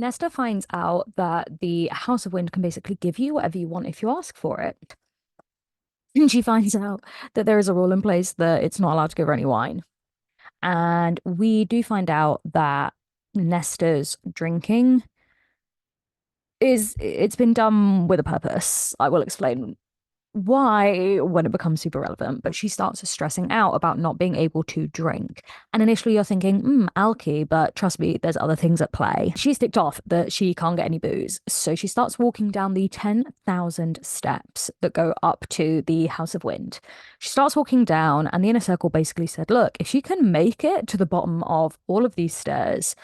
Nesta finds out that the House of Wind can basically give you whatever you want if you ask for it. And she finds out that there is a rule in place that it's not allowed to give her any wine. And we do find out that Nesta's drinking it's been done with a purpose. I will explain why when it becomes super relevant, but she starts stressing out about not being able to drink. And initially you're thinking, alky, but trust me, there's other things at play. She's ticked off that she can't get any booze. So she starts walking down the 10,000 steps that go up to the House of Wind. She starts walking down, and the inner circle basically said, look, if she can make it to the bottom of all of these stairs,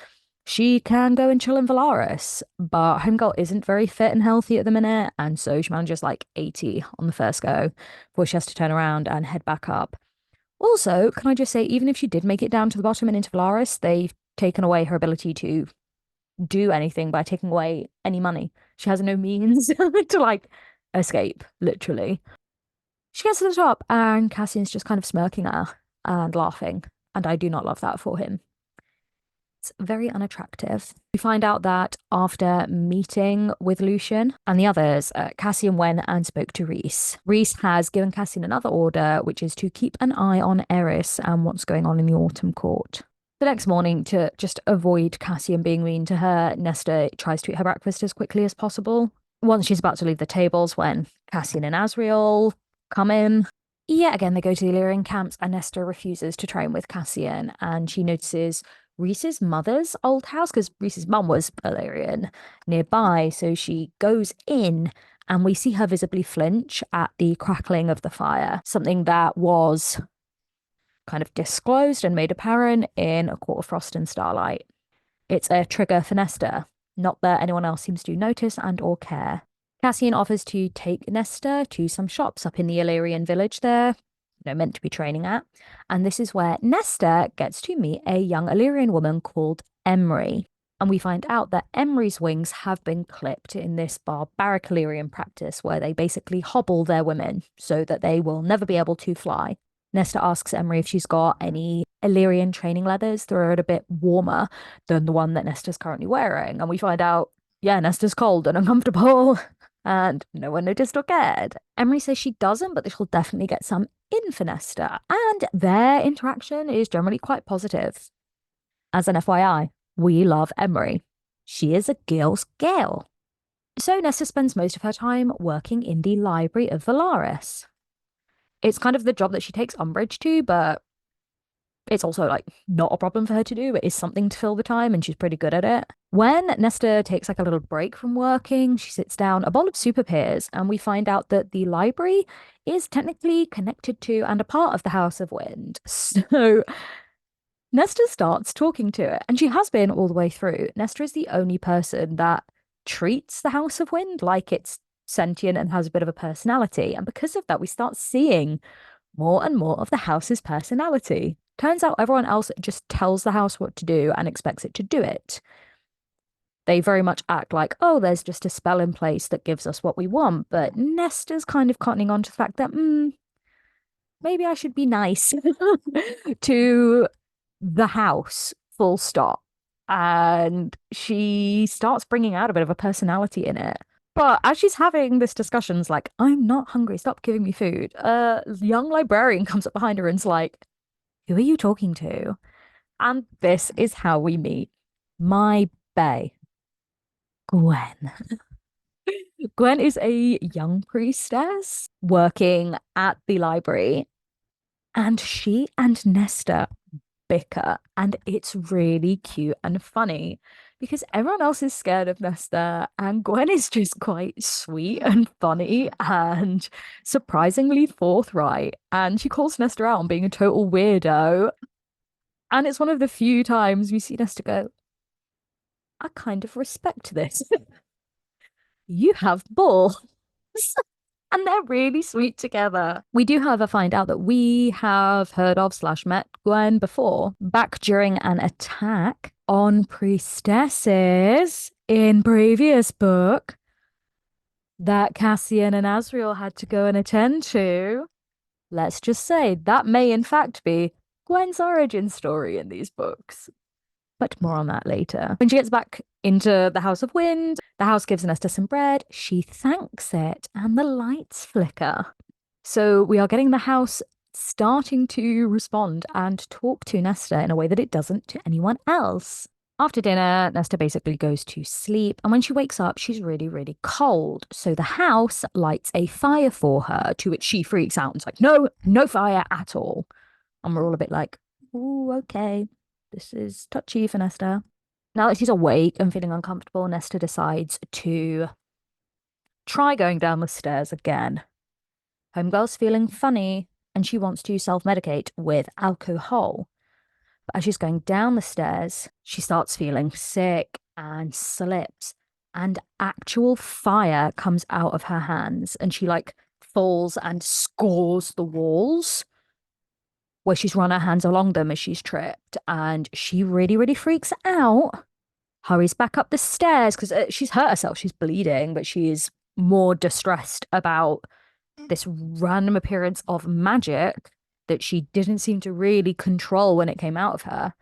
she can go and chill in Valaris, but Homegirl isn't very fit and healthy at the minute, and so she manages like 80 on the first go before she has to turn around and head back up. Also, can I just say, even if she did make it down to the bottom and into Valaris, they've taken away her ability to do anything by taking away any money. She has no means to like escape, literally. She gets to the top, and Cassian's just kind of smirking at her and laughing, and I do not love that for him. It's very unattractive. We find out that after meeting with Lucian and the others, Cassian went and spoke to Rhys. Rhys has given Cassian another order, which is to keep an eye on Eris and what's going on in the Autumn Court. The next morning, to just avoid Cassian being mean to her, Nesta tries to eat her breakfast as quickly as possible. Once she's about to leave the tables, when Cassian and Asriel come in, yet again they go to the Illyrian camps, and Nesta refuses to train with Cassian, and she notices Rhys's mother's old house, because Rhys's mum was Illyrian, nearby. So she goes in, and we see her visibly flinch at the crackling of the fire, something that was kind of disclosed and made apparent in A Court of Frost and Starlight. It's a trigger for Nesta, not that anyone else seems to notice and or care. Cassian offers to take Nesta to some shops up in the Illyrian village there, meant to be training at. And this is where Nesta gets to meet a young Illyrian woman called Emry. And we find out that Emry's wings have been clipped in this barbaric Illyrian practice where they basically hobble their women so that they will never be able to fly. Nesta asks Emry if she's got any Illyrian training leathers that are a bit warmer than the one that Nesta's currently wearing. And we find out, yeah, Nesta's cold and uncomfortable. And no one noticed or cared. Emry says she doesn't, but that she'll definitely get some in for Nesta. And their interaction is generally quite positive. As an FYI, we love Emry. She is a girl's girl. So Nesta spends most of her time working in the library of Valaris. It's kind of the job that she takes umbrage to, but it's also like not a problem for her to do. It is something to fill the time, and she's pretty good at it. When Nesta takes like a little break from working, she sits down, a bowl of soup appears, and we find out that the library is technically connected to and a part of the House of Wind. So Nesta starts talking to it, and she has been all the way through. Nesta is the only person that treats the House of Wind like it's sentient and has a bit of a personality. And because of that, we start seeing more and more of the house's personality. Turns out everyone else just tells the house what to do and expects it to do it. They very much act like, oh, there's just a spell in place that gives us what we want. But Nesta's kind of cottoning on to the fact that, maybe I should be nice to the house, full stop. And she starts bringing out a bit of a personality in it. But as she's having this discussion's like, I'm not hungry, stop giving me food. A young librarian comes up behind her and's like, who are you talking to? And this is how we meet my bae, Gwen. Gwen is a young priestess working at the library, and she and Nesta bicker, and it's really cute and funny because everyone else is scared of Nesta, and Gwen is just quite sweet and funny and surprisingly forthright. And she calls Nesta out on being a total weirdo. And it's one of the few times we see Nesta go, I kind of respect this. You have balls. And they're really sweet together. We do, however, find out that we have heard of / met Gwen before, back during an attack on priestesses in previous book that Cassian and Asriel had to go and attend to. Let's just say that may in fact be Gwen's origin story in these books. But more on that later. When she gets back into the House of Wind, the house gives Nesta some bread. She thanks it, and the lights flicker. So we are getting the house starting to respond and talk to Nesta in a way that it doesn't to anyone else. After dinner, Nesta basically goes to sleep, and when she wakes up, she's really, really cold. So the house lights a fire for her, to which she freaks out and's like, no, no fire at all. And we're all a bit like, ooh, okay, this is touchy for Nesta. Now that she's awake and feeling uncomfortable, Nesta decides to try going down the stairs again. Homegirl's feeling funny, and she wants to self-medicate with alcohol. But as she's going down the stairs, she starts feeling sick and slips, and actual fire comes out of her hands, and she like falls and scores the walls where she's run her hands along them as she's tripped, and she really, really freaks out, hurries back up the stairs because she's hurt herself, she's bleeding, but she is more distressed about this random appearance of magic that she didn't seem to really control when it came out of her.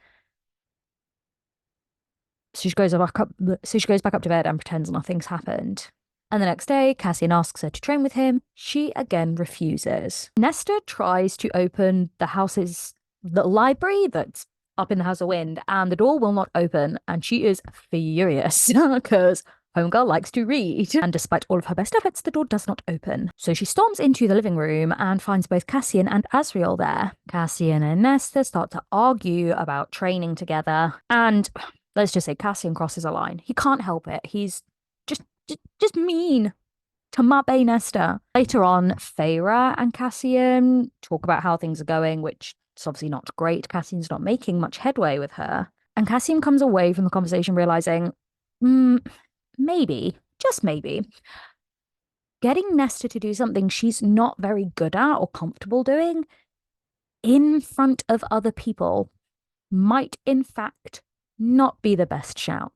So she goes back up to bed and pretends nothing's happened. And the next day, Cassian asks her to train with him. She again refuses. Nesta tries to open the library that's up in the House of Wind, and the door will not open, and she is furious because Homegirl likes to read, and despite all of her best efforts, the door does not open. So she storms into the living room and finds both Cassian and Asriel there. Cassian and Nesta start to argue about training together, and let's just say Cassian crosses a line. He can't help it. He's just mean to my bae Nesta. Later on, Feyre and Cassian talk about how things are going, which is obviously not great. Cassian's not making much headway with her. And Cassian comes away from the conversation realizing, maybe, just maybe, getting Nesta to do something she's not very good at or comfortable doing in front of other people might, in fact, not be the best shout.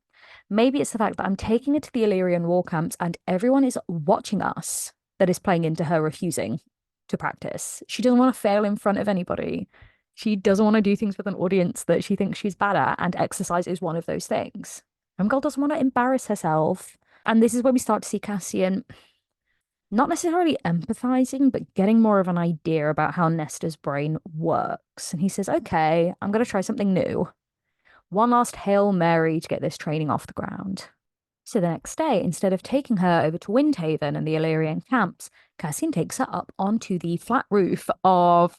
Maybe it's the fact that I'm taking her to the Illyrian war camps and everyone is watching us that is playing into her refusing to practice. She doesn't want to fail in front of anybody. She doesn't want to do things with an audience that she thinks she's bad at, and exercise is one of those things. Homegirl doesn't want to embarrass herself. And this is when we start to see Cassian not necessarily empathizing, but getting more of an idea about how Nesta's brain works. And he says, okay, I'm going to try something new. One last Hail Mary to get this training off the ground. So the next day, instead of taking her over to Windhaven and the Illyrian camps, Cassian takes her up onto the flat roof of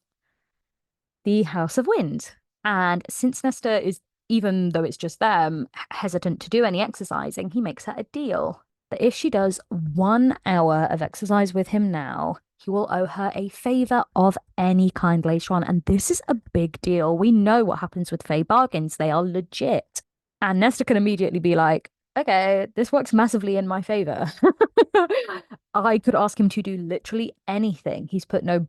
the House of Wind. And since Nesta is, even though it's just them, hesitant to do any exercising, he makes her a deal that if she does 1 hour of exercise with him now, he will owe her a favor of any kind later on. And this is a big deal. We know what happens with Fae bargains. They are legit. And Nesta can immediately be like, okay, this works massively in my favor. I could ask him to do literally anything. He's put no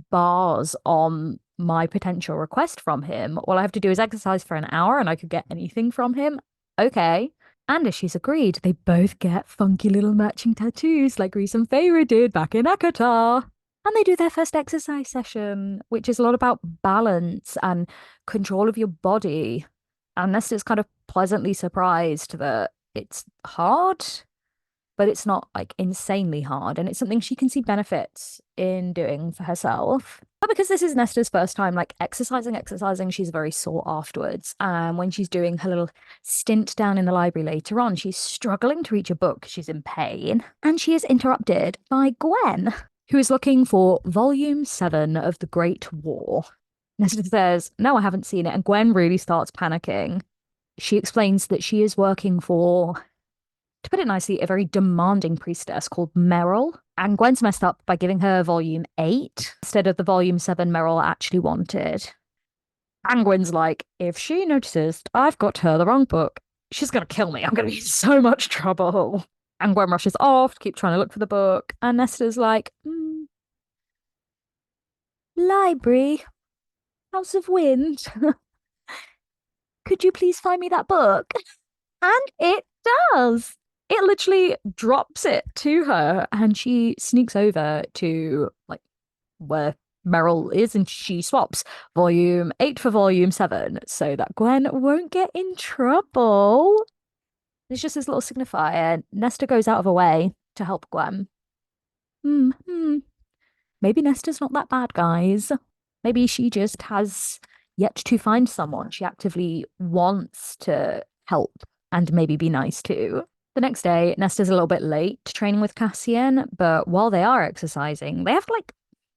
bars on my potential request from him. All I have to do is exercise for an hour and I could get anything from him. Okay. And as she's agreed, they both get funky little matching tattoos like Rhys and Feyre did back in ACOSF. And they do their first exercise session, which is a lot about balance and control of your body. And Nesta's kind of pleasantly surprised that it's hard, but it's not like insanely hard. And it's something she can see benefits in doing for herself. But because this is Nesta's first time like exercising, she's very sore afterwards. And when she's doing her little stint down in the library later on, she's struggling to reach a book. She's in pain. And she is interrupted by Gwen, who is looking for volume 7 of The Great War. Nesta says, no, I haven't seen it. And Gwen really starts panicking. She explains that she is working for, to put it nicely, a very demanding priestess called Meryl. And Gwen's messed up by giving her volume 8 instead of the volume 7 Meryl actually wanted. And Gwen's like, if she notices I've got her the wrong book, she's going to kill me. I'm going to be in so much trouble. And Gwen rushes off to keep trying to look for the book. And Nesta's like, library, House of Wind. Could you please find me that book? And it does. It literally drops it to her, and she sneaks over to like where Meryl is, and she swaps volume 8 for volume 7 so that Gwen won't get in trouble. It's just this little signifier. Nesta goes out of her way to help Gwen. Maybe Nesta's not that bad, guys. Maybe she just has yet to find someone she actively wants to help and maybe be nice to. The next day, Nesta's a little bit late to training with Cassian, but while they are exercising, they have like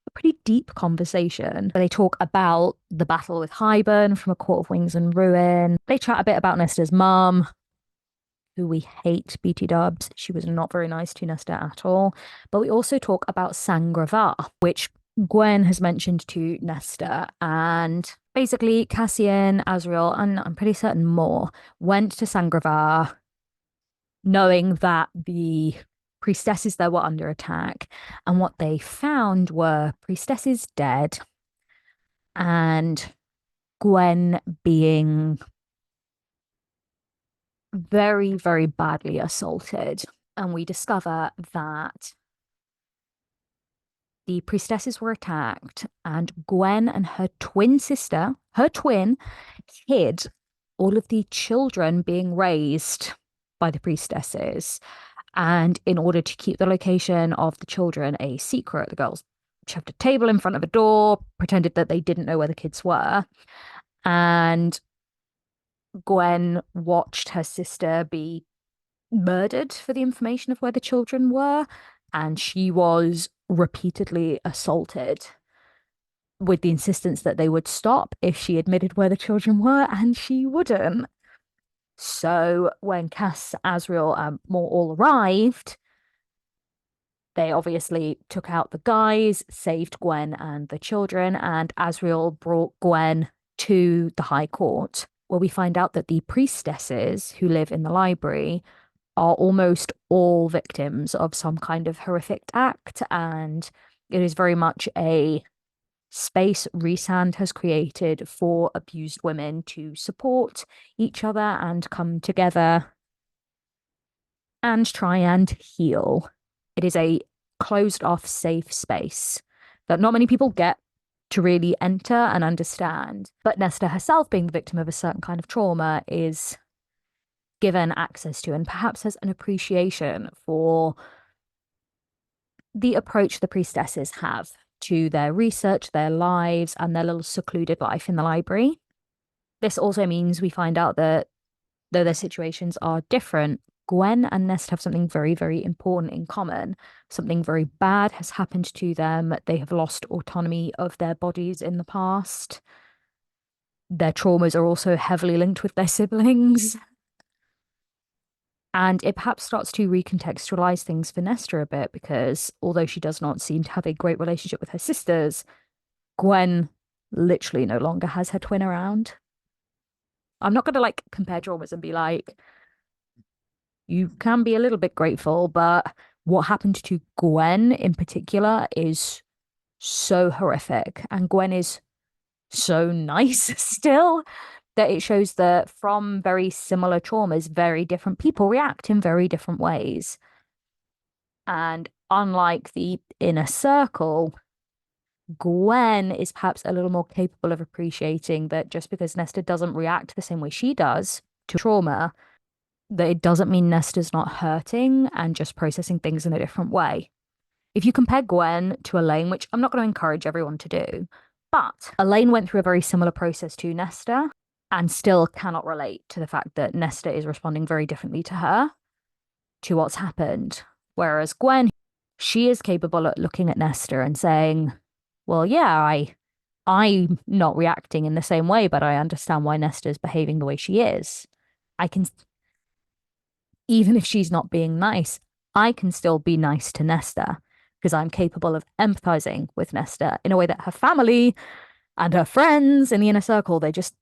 a pretty deep conversation. They talk about the battle with Hybern from A Court of Wings and Ruin. They chat a bit about Nesta's mum, who we hate, BT dubs. She was not very nice to Nesta at all. But we also talk about Sangravar, which Gwen has mentioned to Nesta. And basically, Cassian, Azriel, and I'm pretty certain more, went to Sangravar knowing that the priestesses there were under attack. And what they found were priestesses dead and Gwen being very, very badly assaulted. And we discover that the priestesses were attacked, and Gwen and her twin sister, her twin, hid all of the children being raised by the priestesses. And in order to keep the location of the children a secret, the girls shoved a table in front of a door, pretended that they didn't know where the kids were. And Gwen watched her sister be murdered for the information of where the children were, and she was repeatedly assaulted with the insistence that they would stop if she admitted where the children were, and she wouldn't. So when Cass, Azriel, and Moore all arrived, they obviously took out the guys, saved Gwen and the children, and Azriel brought Gwen to the High Court, where we find out that the priestesses who live in the library are almost all victims of some kind of horrific act, and it is very much a space Rhysand has created for abused women to support each other and come together and try and heal. It is a closed off, safe space that not many people get to really enter and understand. But Nesta herself, being the victim of a certain kind of trauma, is given access to and perhaps has an appreciation for the approach the priestesses have to their research, their lives, and their little secluded life in the library. This also means we find out that though their situations are different, Gwen and Nesta have something very, very important in common. Something very bad has happened to them. They have lost autonomy of their bodies in the past. Their traumas are also heavily linked with their siblings. And it perhaps starts to recontextualize things for Nesta a bit, because although she does not seem to have a great relationship with her sisters, Gwen literally no longer has her twin around. I'm not going to like compare traumas and be like, you can be a little bit grateful, but what happened to Gwen in particular is so horrific. And Gwen is so nice still, that it shows that from very similar traumas, very different people react in very different ways. And unlike the inner circle, Gwen is perhaps a little more capable of appreciating that just because Nesta doesn't react the same way she does to trauma, that it doesn't mean Nesta's not hurting and just processing things in a different way. If you compare Gwen to Elaine, which I'm not going to encourage everyone to do, but Elaine went through a very similar process to Nesta and still cannot relate to the fact that Nesta is responding very differently to her, to what's happened. Whereas Gwen, she is capable of looking at Nesta and saying, well, yeah, I'm not reacting in the same way, but I understand why Nesta's behaving the way she is. I can, even if she's not being nice, I can still be nice to Nesta because I'm capable of empathizing with Nesta in a way that her family and her friends in the inner circle, they just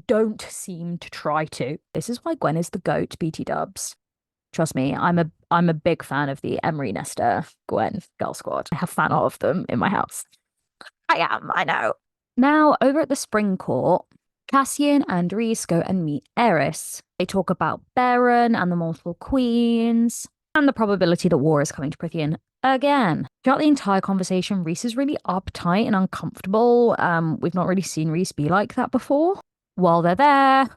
don't seem to try to. This is why Gwen is the GOAT, BT dubs. Trust me, I'm a big fan of the Emery Nesta Gwen girl squad. I have fan art of them in my house. I know. Now, over at the Spring Court, Cassian and Rhys go and meet Eris. They talk about Baron and the multiple queens and the probability that war is coming to Prithian again. Throughout the entire conversation, Reese is really uptight and uncomfortable. We've not really seen Reese be like that before. While they're there,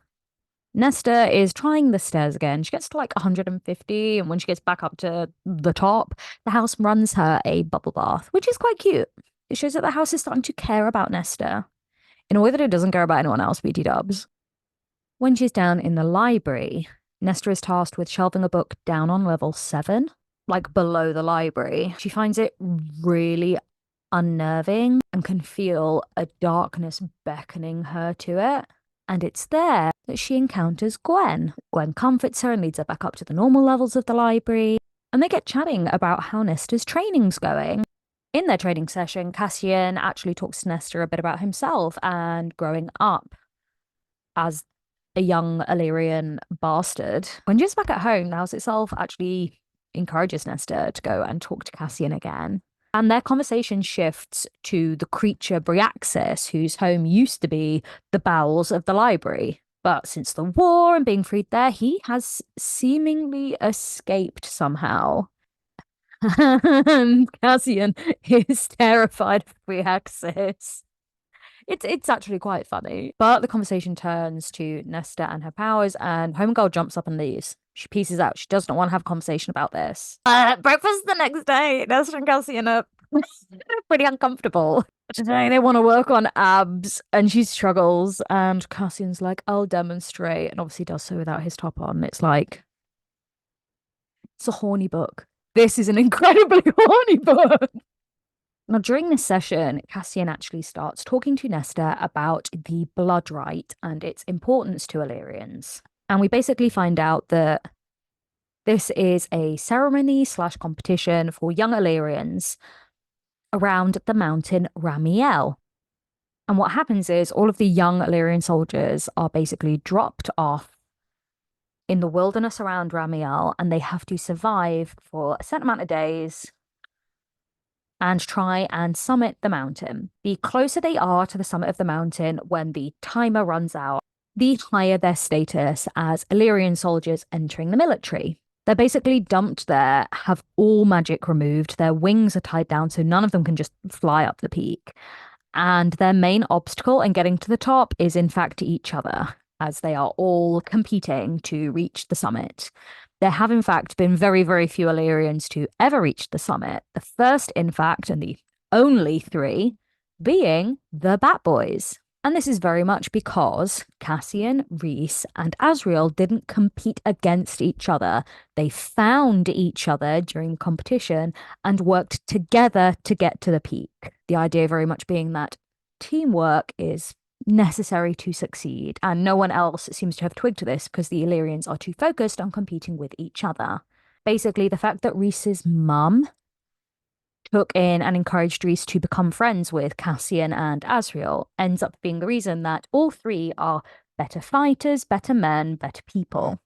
Nesta is trying the stairs again. She gets to like 150, and when she gets back up to the top, the house runs her a bubble bath, which is quite cute. It shows that the house is starting to care about Nesta in a way that it doesn't care about anyone else, BT dubs. When she's down in the library, Nesta is tasked with shelving a book down on level 7, like below the library. She finds it really unnerving and can feel a darkness beckoning her to it. And it's there that she encounters Gwen. Gwen comforts her and leads her back up to the normal levels of the library. And they get chatting about how Nesta's training's going. In their training session, Cassian actually talks to Nesta a bit about himself and growing up as a young Illyrian bastard. When she's back at home, the house itself actually encourages Nesta to go and talk to Cassian again. And their conversation shifts to the creature Bryaxis, whose home used to be the bowels of the library. But since the war and being freed there, he has seemingly escaped somehow. And Cassian is terrified of Bryaxis. It's actually quite funny. But the conversation turns to Nesta and her powers, and Homegirl jumps up and leaves. She pieces out. She does not want to have a conversation about this. Breakfast the next day. Nesta and Cassian are pretty uncomfortable. Today they want to work on abs, and she struggles. And Cassian's like, I'll demonstrate. And obviously does so without his top on. It's like, it's a horny book. This is an incredibly horny book. Now, during this session, Cassian actually starts talking to Nesta about the blood rite and its importance to Illyrians. And we basically find out that this is a ceremony / competition for young Illyrians around the mountain Ramiel. And what happens is all of the young Illyrian soldiers are basically dropped off in the wilderness around Ramiel, and they have to survive for a certain amount of days and try and summit the mountain. The closer they are to the summit of the mountain when the timer runs out, the higher their status as Illyrian soldiers entering the military. They're basically dumped there, have all magic removed, their wings are tied down so none of them can just fly up the peak. And their main obstacle in getting to the top is in fact each other, as they are all competing to reach the summit. There have, in fact, been very, very few Illyrians to ever reach the summit. The first, in fact, and the only 3 being the Bat Boys. And this is very much because Cassian, Reese, and Asriel didn't compete against each other. They found each other during the competition and worked together to get to the peak. The idea very much being that teamwork is necessary to succeed, and no one else seems to have twigged this because the Illyrians are too focused on competing with each other. Basically, the fact that Reese's mum took in and encouraged Reese to become friends with Cassian and Asriel ends up being the reason that all 3 are better fighters, better men, better people.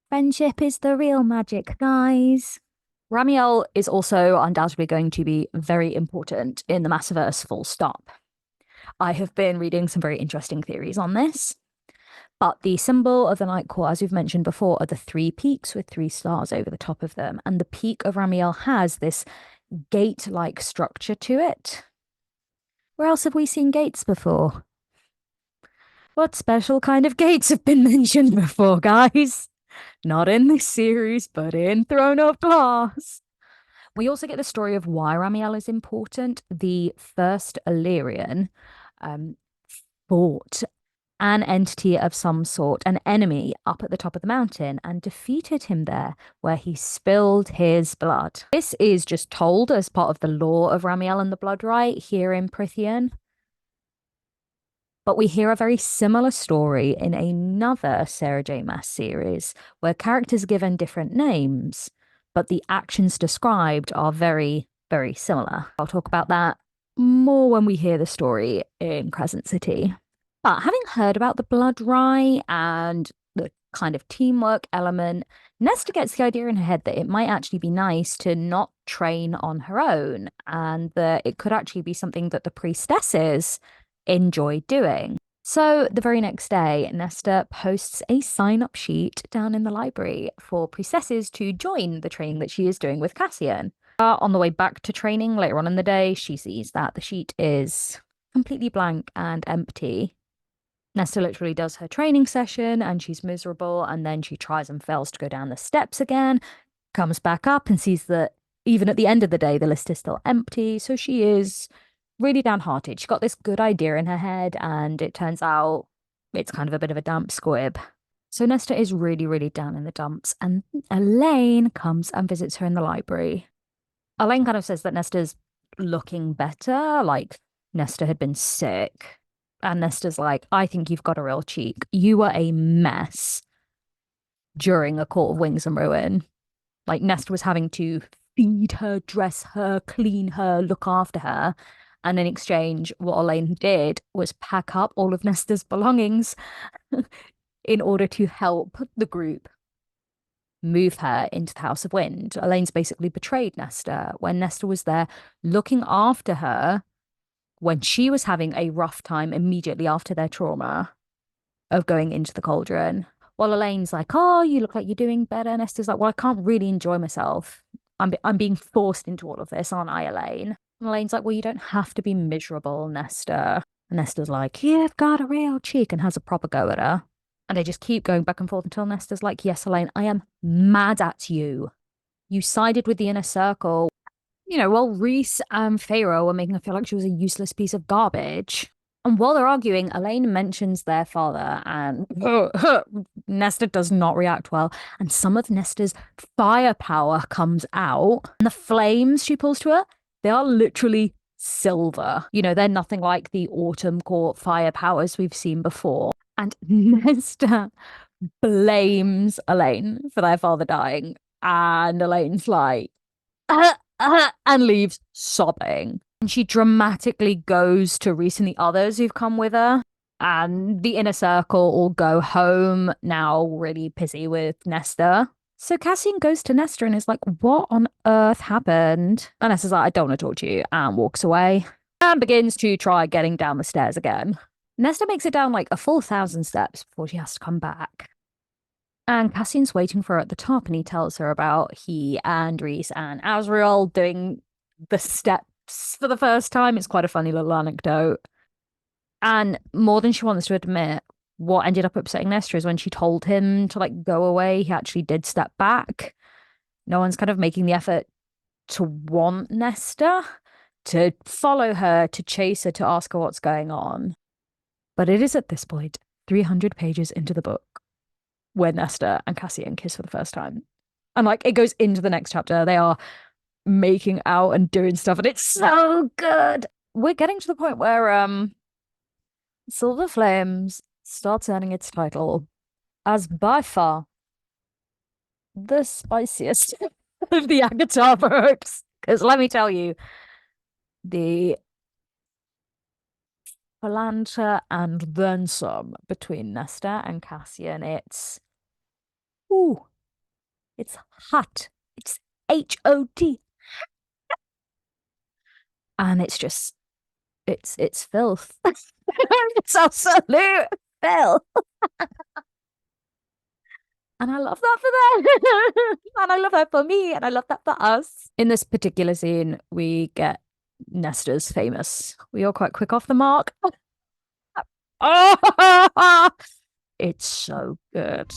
Friendship is the real magic, guys. Ramiel is also undoubtedly going to be very important in the Massiverse, full stop. I have been reading some very interesting theories on this, but the symbol of the Night Court, as we've mentioned before, are the 3 peaks with 3 stars over the top of them, and the peak of Ramiel has this gate-like structure to it. Where else have we seen gates before? What special kind of gates have been mentioned before, guys? Not in this series, but in Throne of Glass. We also get the story of why Ramiel is important. The first Illyrian fought an entity of some sort, an enemy, up at the top of the mountain and defeated him there, where he spilled his blood. This is just told as part of the lore of Ramiel and the Blood Rite here in Prythian. But we hear a very similar story in another Sarah J Maas series, where characters are given different names, but the actions described are very, very similar. I'll talk about that more when we hear the story in Crescent City. But having heard about the Blood Rite and the kind of teamwork element, Nesta gets the idea in her head that it might actually be nice to not train on her own, and that it could actually be something that the priestesses enjoy doing. So the very next day, Nesta posts a sign-up sheet down in the library for priestesses to join the training that she is doing with Cassian. On the way back to training later on in the day, she sees that the sheet is completely blank and empty. Nesta literally does her training session and she's miserable, and then she tries and fails to go down the steps again, comes back up and sees that even at the end of the day, the list is still empty. So she is really downhearted. She got this good idea in her head, and it turns out it's kind of a bit of a damp squib. So Nesta is really, really down in the dumps, and Elaine comes and visits her in the library. Elaine kind of says that Nesta's looking better, like Nesta had been sick. And Nesta's like, I think you've got a real cheek. You were a mess during a Court of Wings and Ruin. Like, Nesta was having to feed her, dress her, clean her, look after her. And in exchange, what Elaine did was pack up all of Nesta's belongings in order to help the group move her into the House of Wind. Elaine's basically betrayed Nesta when Nesta was there looking after her when she was having a rough time immediately after their trauma of going into the cauldron. While Elaine's like, oh, you look like you're doing better. Nesta's like, well, I can't really enjoy myself. I'm being forced into all of this, aren't I, Elaine? And Elaine's like, well, you don't have to be miserable, Nesta. And Nesta's like, you've got a real cheek, and has a proper go at her. And they just keep going back and forth until Nesta's like, yes, Elaine, I am mad at you. You sided with the inner circle. You know, while Reese and Pharaoh were making her feel like she was a useless piece of garbage. And while they're arguing, Elaine mentions their father, and Nesta does not react well. And some of Nesta's firepower comes out. And the flames she pulls to her, they are literally silver. You know, they're nothing like the Autumn Court fire powers we've seen before. And Nesta blames Elaine for their father dying. And Elaine's like, and leaves sobbing. And she dramatically goes to Reese and the others who've come with her. And the inner circle all go home, now really pissy with Nesta. So Cassian goes to Nesta and is like, what on earth happened? And Nesta's like, I don't want to talk to you, and walks away. And begins to try getting down the stairs again. Nesta makes it down like a full 1,000 steps before she has to come back. And Cassian's waiting for her at the top, and he tells her about he and Reese and Azrael doing the steps for the first time. It's quite a funny little anecdote. And more than she wants to admit, what ended up upsetting Nesta is when she told him to like go away, he actually did step back. No one's kind of making the effort to want Nesta, to follow her, to chase her, to ask her what's going on. But it is at this point, 300 pages into the book, where Nesta and Cassian kiss for the first time. And like it goes into the next chapter. They are making out and doing stuff, and it's so good. We're getting to the point where Silver Flames starts earning its title as by far the spiciest of the ACOSF books. Because let me tell you, the Atlanta and then some between Nesta and Cassian, it's hot. It's HOT. And it's just it's filth. It's absolute filth. And I love that for them. And I love that for me. And I love that for us. In this particular scene, we get Nesta's famous. We are quite quick off the mark. Oh, it's so good.